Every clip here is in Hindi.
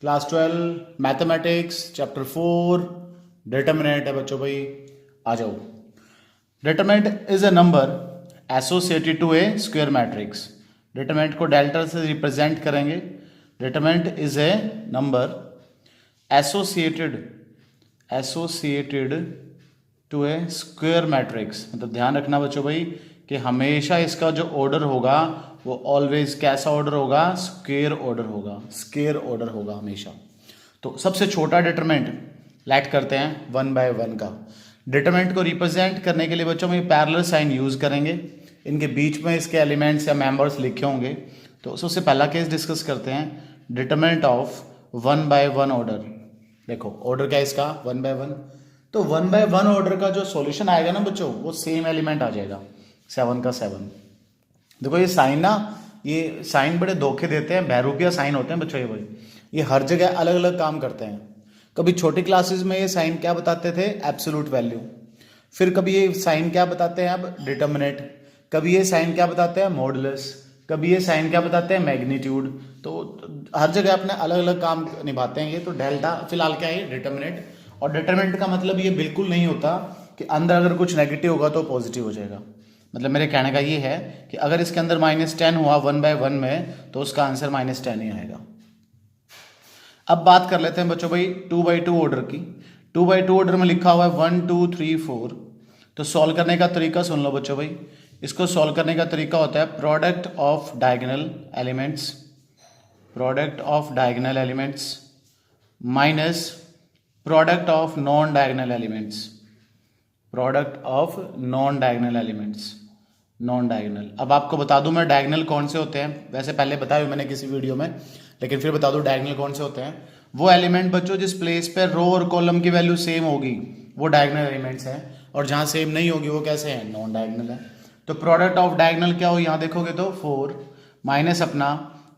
क्लास 12 मैथमेटिक्स चैप्टर 4 डिटरमिनेंट है बच्चों भाई। आ जाओ। Determinant is a number associated to a square matrix. Determinant को डेल्टा से रिप्रेजेंट करेंगे। Determinant is a number associated to a square matrix. मतलब ध्यान रखना बच्चों भाई कि हमेशा इसका जो ऑर्डर होगा वो ऑलवेज कैसा ऑर्डर होगा, स्क्वायर ऑर्डर होगा, स्क्वायर ऑर्डर होगा हमेशा। तो सबसे छोटा डिटरमिनेंट लेट करते हैं 1 बाय 1 का। डिटरमिनेंट को रिप्रेजेंट करने के लिए बच्चों में पैरेलल साइन यूज करेंगे। इनके बीच में इसके एलिमेंट्स या मेंबर्स लिखे होंगे। तो सबसे पहला केस डिस्कस करते हैं, डिटरमिनेंट ऑफ 1 बाय 1 ऑर्डर। देखो ऑर्डर क्या है इसका 1 बाय 1। तो 1 बाय 1 ऑर्डर का जो सॉल्यूशन आएगा ना बच्चों वो सेम एलिमेंट आ जाएगा 7 का 7। देखो ये साइन बड़े धोखे देते हैं, बहरूपिया साइन होते हैं बच्चों ये भाई। ये हर जगह अलग अलग काम करते हैं। कभी छोटी क्लासेस में ये साइन क्या बताते थे, एब्सोल्यूट वैल्यू। फिर कभी ये साइन क्या बताते हैं अब, डिटरमिनेंट। कभी ये साइन क्या बताते हैं, मॉडुलस। कभी ये साइन क्या बताते हैं, मैग्नीट्यूड। तो हर जगह अपने अलग अलग काम निभाते हैं ये। तो डेल्टा फिलहाल क्या है, डिटरमिनेंट। और डिटरमिनेंट का मतलब ये बिल्कुल नहीं होता कि अंदर अगर कुछ नेगेटिव होगा तो पॉजिटिव हो जाएगा। मतलब मेरे कहने का ये है कि अगर इसके अंदर -10 हुआ 1 बाय 1 में तो उसका आंसर -10 ही आएगा। अब बात कर लेते हैं बच्चों भाई 2 बाई 2 ऑर्डर की। 2 बाई 2 ऑर्डर में लिखा हुआ है 1 2 3 4। तो सॉल्व करने का तरीका सुन लो बच्चों भाई। इसको सॉल्व करने का तरीका होता है product of diagonal elements, product of diagonal elements minus product of non diagonal elements, product of non diagonal elements, non diagonal. अब आपको बता दूं मैं डायगोनल कौन से होते हैं, वैसे पहले बताया मैंने किसी वीडियो में, लेकिन फिर बता दूं डायगोनल कौन से होते हैं। वो एलिमेंट बच्चों जिस प्लेस पर रो और कॉलम की वैल्यू सेम होगी वो डायगोनल एलिमेंट्स हैं, और जहां सेम नहीं होगी वो कैसे हैं, नॉन डायगोनल है। तो प्रोडक्ट ऑफ डायगोनल क्या हो, यहां देखोगे तो 4 माइनस अपना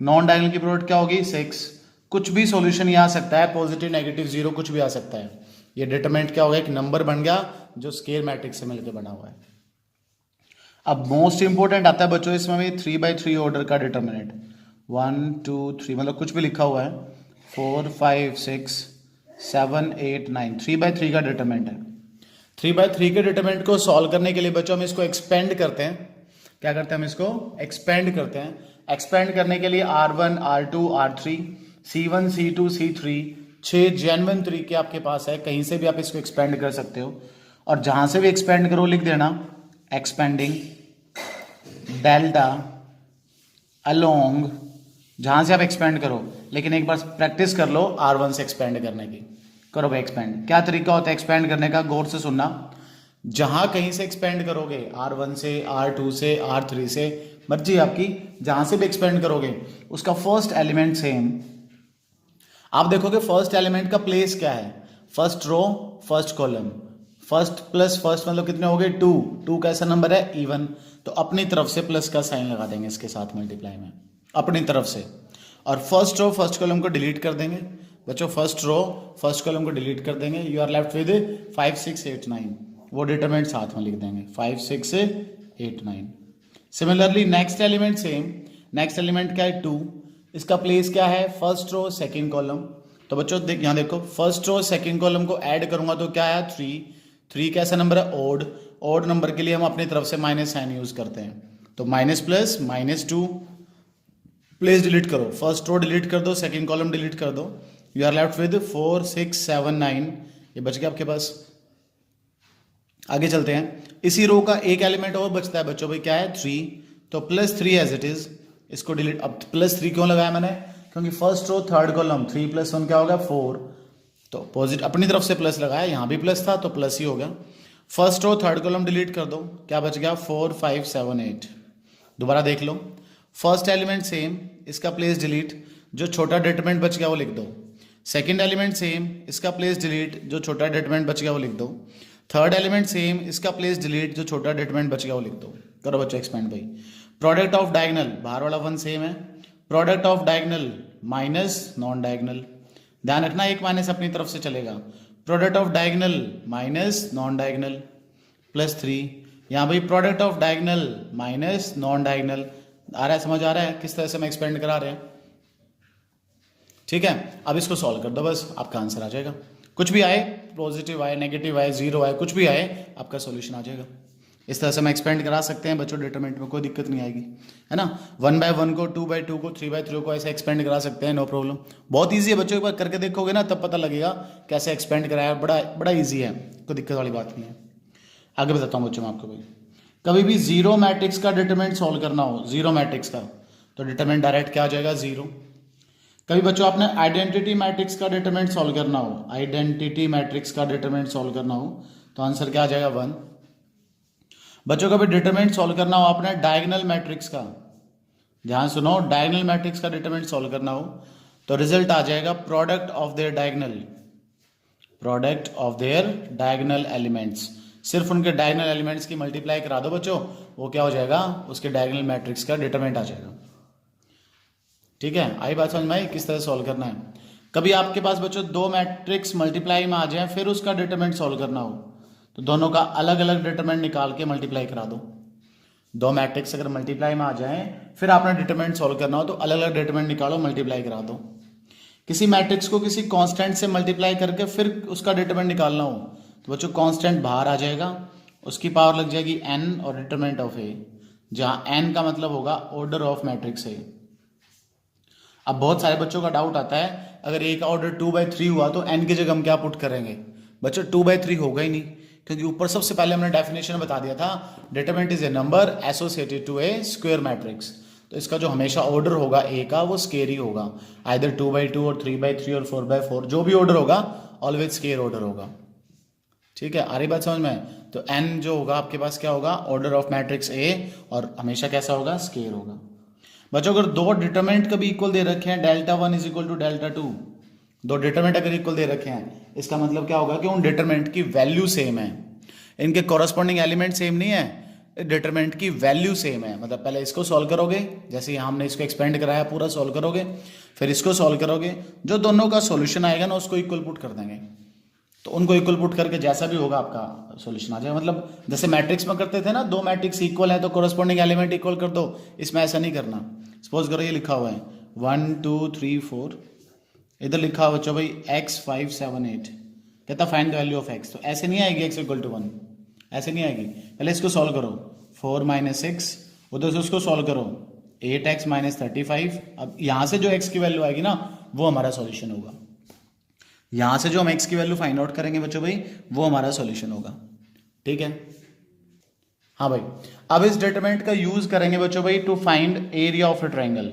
नॉन डायगोनल की प्रोडक्ट क्या होगी 6। कुछ भी सॉल्यूशन ये आ सकता है, पॉजिटिव नेगेटिव जीरो कुछ भी आ सकता है। ये डिटरमिनेंट क्या हो गया, एक नंबर बन गया जो स्क्वायर मैट्रिक्स से मिलकर बना हुआ है। अब मोस्ट इंपोर्टेंट आता है बच्चों इसमें भी 3 बाई 3 ऑर्डर का डिटरमिनेंट। 1 2 3 मतलब कुछ भी लिखा हुआ है 4 5 6 7 8 9 3 बाई 3 का डिटरमिनेंट है। 3 बाई 3 के डिटरमिनेंट को सॉल्व करने के लिए बच्चों हम इसको एक्सपेंड करते हैं। क्या करते हैं, हम इसको एक्सपेंड करते हैं। एक्सपेंड करने के लिए R1 R2 R3 C1 C2 C3 6 genuine तरीके आपके पास है, कहीं से भी आप इसको एक्सपेंड कर सकते हो। और जहां से भी एक्सपेंड करो लिख देना एक्सपेंडिंग डेल्टा अलोंग, जहां से आप एक्सपेंड करो। लेकिन एक बार प्रैक्टिस कर लो R1 से एक्सपेंड करने की। करो भाई एक्सपेंड। क्या तरीका होता है एक्सपेंड करने का, गौर से सुनना। जहां कहीं से एक्सपेंड करोगे R1 से R2 से R3 से, मर्जी आपकी, जहां से भी एक्सपेंड करोगे उसका फर्स्ट एलिमेंट सेम। आप देखोगे फर्स्ट एलिमेंट का प्लेस क्या है, first row first column. First plus first मतलब कितने हो गए 2। 2 कैसा नंबर है, इवन। तो अपनी तरफ से प्लस का साइन लगा देंगे इसके साथ मल्टीप्लाई में, अपनी तरफ से। और फर्स्ट रो फर्स्ट कॉलम को डिलीट कर देंगे बच्चों, फर्स्ट रो फर्स्ट कॉलम को डिलीट कर देंगे। You are left with 5 6 8 9। वो डिटरमिनेंट साथ में लिख देंगे 5 6 8 9। Similarly next element same. Next element क्या है 2। इसका प्लेस क्या है, फर्स्ट रो सेकंड कॉलम। तो बच्चों यहाँ देखो फर्स्ट रो सेकंड कॉलम को ऐड करूंगा तो क्या है 3। 3 कैसा नंबर है, ओड। ओड नंबर के लिए हम अपनी तरफ से माइनस साइन यूज करते हैं। तो माइनस प्लस -2। प्लेस डिलीट करो, फर्स्ट रो डिलीट कर दो, सेकंड कॉलम डिलीट कर दो। You are left with 4 6 7 9। ये बच गया आपके पास। आगे चलते हैं। इसी रो का एक एलिमेंट और बचता है बच्चों भाई, क्या है 3। तो +3 एज इट इज, इसको डिलीट। अब +3 क्यों लगाया मैंने, क्योंकि फर्स्ट रो थर्ड कॉलम 3 + 1 क्या होगा 4। तो पॉजिटिव अपनी तरफ से प्लस लगाया, यहां भी प्लस था तो प्लस ही हो गया। First row third column delete कर दो, क्या बच गया 4 5 7 8। दोबारा देख लो, फर्स्ट एलिमेंट सेम, इसका प्लेस डिलीट, जो छोटा डिटरमिनेंट बच गया वो लिख दो। सेकंड एलिमेंट सेम, इसका प्लेस डिलीट, जो छोटा डिटरमिनेंट बच गया वो लिख दो। थर्ड एलिमेंट सेम, इसका प्लेस डिलीट, जो छोटा डिटरमिनेंट बच गया वो लिख दो। करो बच्चों एक्सपेंड भाई। प्रोडक्ट ऑफ डायगोनल, बाहर वाला 1 सेम है। Product of diagonal minus non diagonal, ध्यान रखना एक माइनस अपनी तरफ से चलेगा। Product of diagonal minus non diagonal +3। यहाँ भाई product of diagonal minus non diagonal. आ रहा है, समझ आ रहा है किस तरह से हम एक्सपेंड करा रहे हैं। ठीक है, अब इसको सॉल्व कर दो, बस आपका आंसर आ जाएगा। कुछ भी आए, पॉजिटिव आए, नेगेटिव आए, जीरो आए, कुछ भी आए, आपका सॉल्यूशन आ जाएगा। इस तरह से हम एक्सपेंड करा सकते हैं बच्चों, डिटरमिनेंट में कोई दिक्कत नहीं आएगी, है ना। 1/1 को, 2/2 को, 3/3 को ऐसे एक्सपेंड करा सकते हैं, नो प्रॉब्लम। बहुत ईजी है बच्चों, एक बार करके देखोगे ना तब पता लगेगा कैसे एक्सपेंड कराया, बड़ा बड़ा ईजी है, कोई दिक्कत वाली बात नहीं है। आगे बताता हूँ बच्चों मैं आपको भाई, कभी भी जीरो मैट्रिक्स का डिटरमिनेंट सॉल्व करना हो, जीरो मैट्रिक्स का, तो डिटरमिनेंट डायरेक्ट क्या आ जाएगा, जीरो। कभी बच्चों आपने आइडेंटिटी मैट्रिक्स का डिटरमिनेंट सॉल्व करना हो, आइडेंटिटी मैट्रिक्स का डिटरमिनेंट सॉल्व करना हो, तो आंसर क्या आ जाएगा, 1। बच्चों कभी डिटरमिनेंट सॉल्व करना हो आपने डायगोनल मैट्रिक्स का, ध्यान सुनो, डायगोनल मैट्रिक्स का डिटरमिनेंट सॉल्व करना हो, तो रिजल्ट आ जाएगा product of their diagonal, product of their diagonal elements. सिर्फ उनके डायगोनल एलिमेंट्स की मल्टीप्लाई करा दो बच्चों, वो क्या हो जाएगा, उसके डायगोनल मैट्रिक्स का डिटरमिनेंट आ जाएगा। ठीक है, आई बात समझ में आई किस तरह सॉल्व करना है। कभी आपके पास बच्चों दो मैट्रिक्स मल्टीप्लाई में आ जाए, फिर उसका डिटरमिनेंट सॉल्व करना हो, तो दोनों का अलग अलग डिटरमिनेंट निकाल के मल्टीप्लाई करा दो। दो मैट्रिक्स अगर मल्टीप्लाई में आ जाए, फिर आपने डिटरमिनेंट सॉल्व करना हो, तो अलग अलग डिटरमिनेंट निकालो, मल्टीप्लाई करा दो। किसी मैट्रिक्स को किसी कांस्टेंट से मल्टीप्लाई करके फिर उसका डिटरमिनेंट निकालना हो, तो बच्चों कांस्टेंट बाहर आ जाएगा, उसकी पावर लग जाएगी n और डिटरमिनेंट ऑफ a, जहां n का मतलब होगा ऑर्डर ऑफ मैट्रिक्स a। अब बहुत सारे बच्चों का डाउट आता है, अगर a का ऑर्डर 2/3 हुआ तो n की जगह हम क्या पुट करेंगे। बच्चों 2/3 होगा ही नहीं, क्योंकि ऊपर सबसे पहले हमने डेफिनेशन बता दिया था, determinant is a number associated to a square matrix. तो इसका जो हमेशा ऑर्डर होगा ए का, वो स्क्वायर ही होगा, आइदर 2/2 और 3/3 और 4/4, जो भी ऑर्डर होगा ऑलवेज स्क्वायर ऑर्डर होगा। ठीक है, आ रही बात समझ में। तो n जो होगा आपके पास क्या होगा, ऑर्डर ऑफ मैट्रिक्स ए, और हमेशा कैसा होगा, स्क्वायर होगा। बच्चों अगर दो डिटरमिनेंट कभी इक्वल दे रखे हैं, Δ1 इज इक्वल टू Δ2, दो डिटरमिनेंट अगर इक्वल दे रखे हैं, इसका मतलब क्या होगा कि उन डिटरमिनेंट की वैल्यू सेम है, इनके कॉरस्पॉन्डिंग एलिमेंट सेम नहीं है, डिटरमिनेंट की वैल्यू सेम है। मतलब पहले इसको सॉल्व करोगे, जैसे यहाँ हमने इसको एक्सपेंड कराया, पूरा सॉल्व करोगे, फिर इसको सॉल्व करोगे, जो दोनों का सॉल्यूशन आएगा ना उसको इक्वल पुट कर देंगे, तो उनको इक्वल पुट करके जैसा भी होगा आपका सॉल्यूशन आ जाएगा। मतलब जैसे मैट्रिक्स में करते थे ना, दो मैट्रिक्स इक्वल है तो कॉरस्पॉन्डिंग एलिमेंट इक्वल कर दो, इसमें ऐसा नहीं करना। सपोज करो ये लिखा हुआ है 1 2 3 4, इधर लिखा हुआ बच्चों भाई x 5 7 8, कहता find the value of x, तो ऐसे नहीं आएगी x इक्वल टू 1, ऐसे नहीं आएगी। पहले इसको सॉल्व करो, 4 - 6, उधर से उसको सॉल्व करो, 8x - 35। अब यहाँ से जो x की वैल्यू आएगी ना, वो हमारा सॉल्यूशन होगा। यहाँ से जो हम x की वैल्यू फाइंड आउट करेंगे बच्चों भाई, वो हमारा सॉल्यूशन होगा। ठीक है, हाँ भाई। अब इस डिटरमिनेंट का यूज करेंगे बच्चों भाई to find area of a triangle,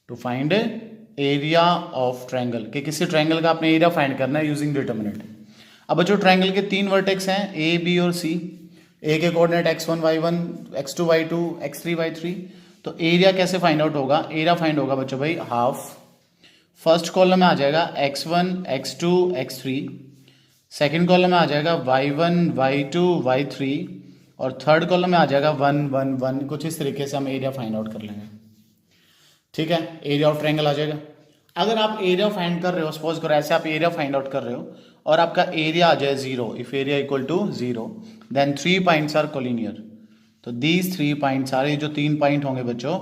to find area of triangle, कि किसी ट्रायंगल का आपने एरिया फाइंड करना है यूजिंग डिटरमिनेंट। अब बच्चों ट्रायंगल के 3 वर्टेक्स हैं, ए बी और सी, ए के coordinate x1 y1, x2 y2, x3 y3। तो एरिया कैसे फाइंड आउट होगा, एरिया फाइंड होगा बच्चों भाई हाफ। फर्स्ट कॉलम में आ जाएगा x1 x2 x3, second column में आ जाएगा y1 y2 y3, और थर्ड कॉलम में आ जाएगा 1 1 1। कुछ इस तरीके से हम एरिया फाइंड आउट कर लेंगे। ठीक है, एरिया ऑफ ट्रायंगल आ जाएगा। अगर आप एरिया फाइंड कर रहे हो, सपोज करो ऐसे आप एरिया फाइंड आउट कर रहे हो और आपका एरिया आ जाए 0, if area equal to 0, then 3 points are collinear. तो दीज 3 पॉइंट्स आर, ये जो 3 पॉइंट होंगे बच्चों,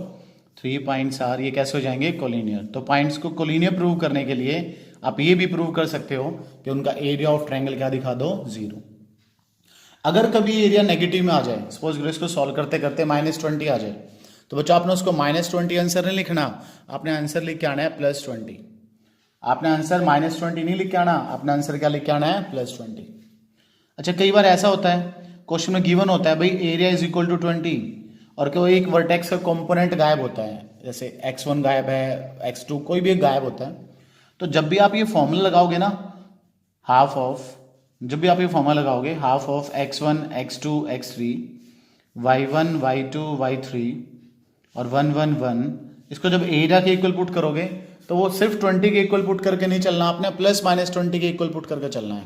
3 पॉइंट्स आर, ये कैसे हो जाएंगे, कोलिनियर। तो पॉइंट्स को कोलिनियर प्रूव करने के लिए आप ये भी प्रूव कर सकते हो कि उनका एरिया ऑफ ट्रायंगल क्या दिखा दो, 0। अगर कभी एरिया नेगेटिव में आ जाए, सपोज करो इसको सॉल्व करते करते -20 आ जाए, तो बच्चों आपने उसको -20 आंसर नहीं लिखना, आपने आंसर लिख के आना है +20। आपने आंसर -20 नहीं लिख के आना, आपने आंसर क्या लिख के आना है, +20। अच्छा, कई बार ऐसा होता है, क्वेश्चन में गिवन होता है भाई एरिया इज इक्वल टू 20, और कोई एक वर्टेक्स का कंपोनेंट गायब होता है, जैसे x1 गायब है, x2 कोई भी एक गायब होता है। तो जब भी आप ये फॉर्मूला लगाओगे ना, हाफ ऑफ, जब भी आप ये फॉर्मूला लगाओगे half of x1 x2 x3 y1 y2 y3 और 1 1 1, इसको जब एरिया के इक्वल पुट करोगे तो वो सिर्फ 20 के इक्वल पुट करके नहीं चलना, आपने +-20 के इक्वल पुट करके चलना है,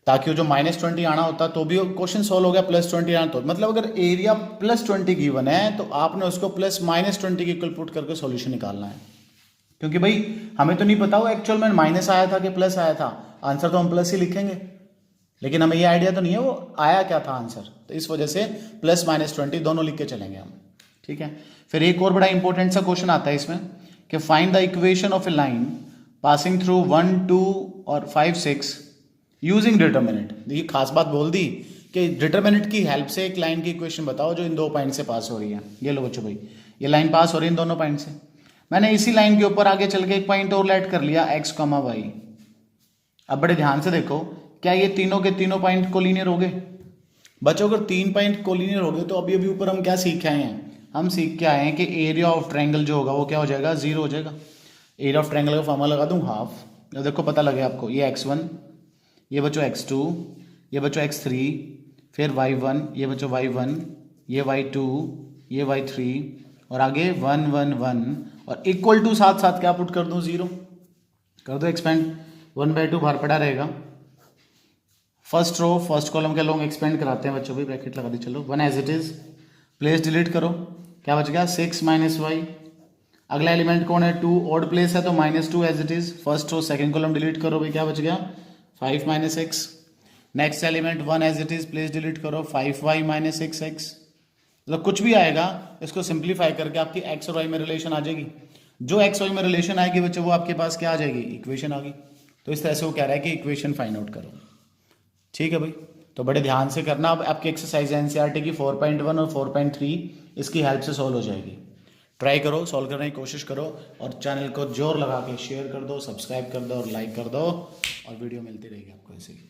ताकि वो जो -20 आना होता तो भी क्वेश्चन सॉल्व हो गया, +20 आना। तो मतलब अगर एरिया +20 गिवन है तो आपने उसको +-20 के इक्वल पुट करके सॉल्यूशन निकालना है, क्योंकि भाई हमें तो नहीं पता वो एक्चुअल में माइनस आया था कि प्लस आया था, आंसर तो हम प्लस ही लिखेंगे, लेकिन हमें ये आइडिया तो नहीं है वो आया क्या था आंसर, तो इस वजह से +-20 दोनों लिख के चलेंगे हम। ठीक है, फिर एक और बड़ा इंपॉर्टेंट सा क्वेश्चन आता है इसमें कि find the equation of A line passing through 1, 2 और 5, 6 यूजिंग डिटर्मिनेंट। देखिए खास बात बोल दी कि डिटर्मिनेंट की हेल्प से एक लाइन की इक्वेशन बताओ जो इन दो पॉइंट से पास हो रही है। ये लो बच्चों भाई, ये लाइन पास हो रही है इन दोनों पॉइंट से। मैंने इसी लाइन के ऊपर आगे चल के एक पॉइंट और ऐड कर लिया x, y। अब बड़े ध्यान से देखो, क्या ये तीनों के तीनों पॉइंट कोलिनियर हो गए? बच्चों अगर 3 पॉइंट कोलिनियर हो गए तो अभी अभी ऊपर हम क्या सीख के आए हैं? हम सीख के आए हैं कि एरिया ऑफ ट्रायंगल जो होगा वो क्या हो जाएगा? 0 हो जाएगा। एरिया ऑफ ट्रायंगल का फॉर्मूला लगा दूं हाफ। अब देखो पता लगे आपको, ये x1, ये बच्चों x2, ये बच्चों x3, फिर y1, ये बच्चों y1, ये y2, ये y3 और आगे 1, 1, 1 और इक्वल टू साथ साथ क्या पुट कर दूं? 0 कर दो एक्सपेंड। 1/2 बाहर पड़ा रहेगा। फर्स्ट रो फर्स्ट कॉलम के लोग एक्सपेंड कराते हैं बच्चों भी, ब्रैकेट लगा दी। चलो 1 as it is, place delete करो, क्या बच गया? 6 - y। अगला एलिमेंट कौन है? 2 ऑड प्लेस है तो -2 as it is. First row second column delete करो भाई, क्या बच गया? 5 - x। Next element 1 as it is, place delete करो, 5y - 6x। मतलब कुछ भी आएगा इसको सिंप्लीफाई करके आपकी x और y में रिलेशन आ जाएगी। जो x y में रिलेशन आएगी बच्चों वो आपके पास क्या आ जाएगी? इक्वेशन आ गई। तो इस तरह से वो कह रहा है कि इक्वेशन फाइंड आउट करो। ठीक है भाई, तो बड़े ध्यान से करना। अब आपकी एक्सरसाइज एनसीईआरटी की 4.1 और 4.3 इसकी हेल्प से सॉल्व हो जाएगी। ट्राई करो, सॉल्व करने की कोशिश करो और चैनल को जोर लगा के शेयर कर दो, सब्सक्राइब कर दो और लाइक कर दो और वीडियो मिलती रहेगी आपको ऐसे ही।